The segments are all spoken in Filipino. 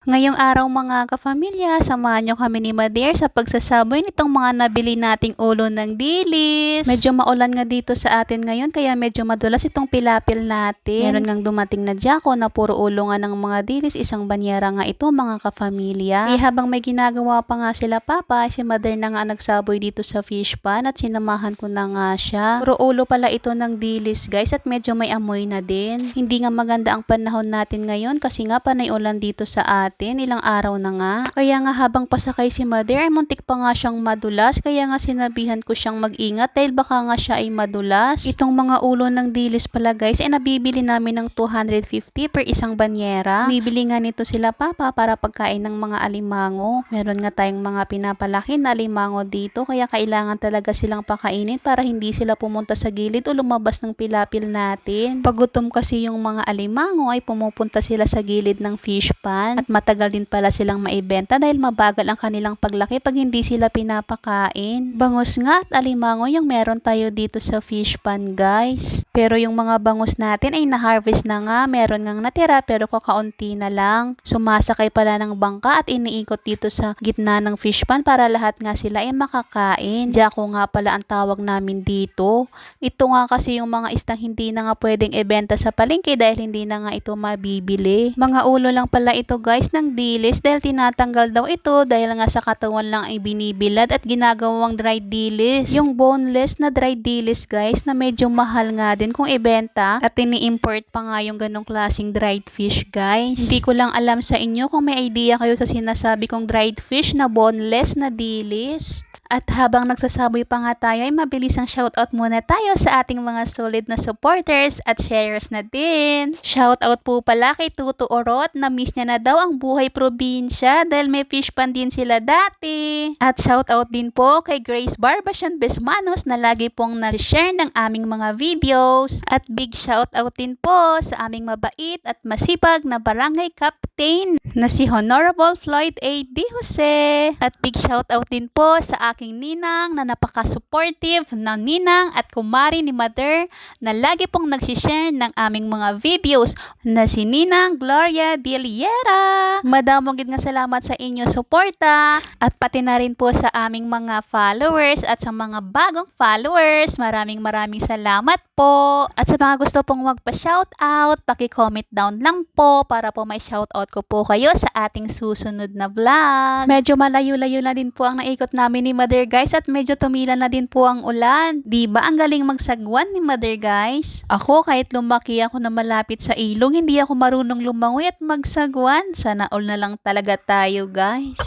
Ngayong araw mga kapamilya, samahan nyo kami ni Mother sa pagsasaboy nitong mga nabili nating ulo ng dilis. Medyo maulan nga dito sa atin ngayon kaya medyo madulas itong pilapil natin. Meron ngang dumating na Jaco na puro ulo nga ng mga dilis, isang banyera nga ito mga kapamilya. Habang may ginagawa pa nga sila papa, si Mother na nga nagsaboy dito sa fish pan at sinamahan ko na nga siya. Puro ulo pala ito ng dilis guys at medyo may amoy na din. Hindi nga maganda ang panahon natin ngayon kasi nga panay ulan dito sa atin. Ilang araw na nga. Kaya nga habang pasakay si Mother ay muntik pa nga siyang madulas. Kaya nga sinabihan ko siyang mag-ingat dahil baka nga siya ay madulas. Itong mga ulo ng dilis pala guys ay nabibili namin ng 250 per isang banyera. Bibili nga nito sila papa para pagkain ng mga alimango. Meron nga tayong mga pinapalaki na alimango dito kaya kailangan talaga silang pakainin para hindi sila pumunta sa gilid o lumabas ng pilapil natin. Pag gutom kasi yung mga alimango ay pumupunta sila sa gilid ng fish pan at matagal din pala silang maibenta dahil mabagal ang kanilang paglaki pag hindi sila pinapakain. Bangus nga at alimango yung meron tayo dito sa fish pan guys. Pero yung mga bangus natin ay na-harvest na nga. Meron ngang natira pero kakaunti na lang. Sumasakay pala ng bangka at iniikot dito sa gitna ng fish pan para lahat nga sila ay makakain. Jaco nga pala ang tawag namin dito. Ito nga kasi yung mga istang hindi na nga pwedeng ibenta sa palengke dahil hindi na nga ito mabibili. Mga ulo lang pala ito guys ng dilis dahil tinatanggal daw ito dahil nga sa katawan lang ay binibilad at ginagawang dried dilis. Yung boneless na dried dilis guys na medyo mahal nga din kung ibenta at ini-import pa nga yung ganong klaseng dried fish guys. Hindi ko lang alam sa inyo kung may idea kayo sa sinasabi kong dried fish na boneless na dilis. At habang nagsasaboy pa nga tayo ay mabilis ang shoutout muna tayo sa ating mga solid na supporters at sharers na din. Shoutout po pala kay Tuto Orot na miss niya na daw ang buhay probinsya dahil may fish pan din sila dati. At shoutout din po kay Grace Barbashan Besmanos na lagi pong nag-share ng aming mga videos. At big shoutout din po sa aming mabait at masipag na barangay captain na si Honorable Floyd A. D. Jose. At big shoutout din po sa aking ninang na napaka-supportive na ninang at kumari ni Mother na lagi pong nagsishare ng aming mga videos na si Ninang Gloria Diliera. Madamong nga salamat sa inyo suporta at pati na rin po sa aming mga followers at sa mga bagong followers. Maraming salamat po. At sa mga gusto pong magpa-shoutout, paki-comment down lang po para po may shoutout ko po kayo sa ating susunod na vlog. Medyo malayo-layo na din po ang naikot namin ni Mother guys at medyo tumila na din po ang ulan. Diba ang galing magsagwan ni Mother guys? Ako kahit lumaki ako na malapit sa ilong, hindi ako marunong lumangoy at magsagwan. Sana all na lang talaga tayo guys.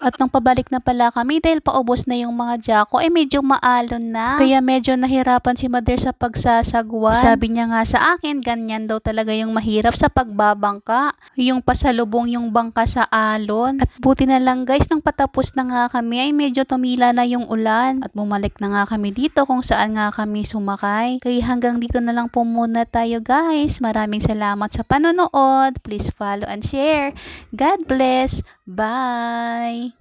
At nung pabalik na pala kami dahil paubos na yung mga Jaco ay medyo maalon na. Kaya medyo nahirapan si Mother sa pagsasagwan. Sabi niya nga sa akin, ganyan daw talaga yung mahirap sa pagbabangka. Yung pasalubong yung bangka sa alon. At buti na lang guys, nang patapos na nga kami ay medyo tumila na yung ulan. At bumalik na nga kami dito kung saan nga kami sumakay. Kaya hanggang dito na lang po muna tayo guys. Maraming salamat sa panonood. Please follow and share. God bless. Bye!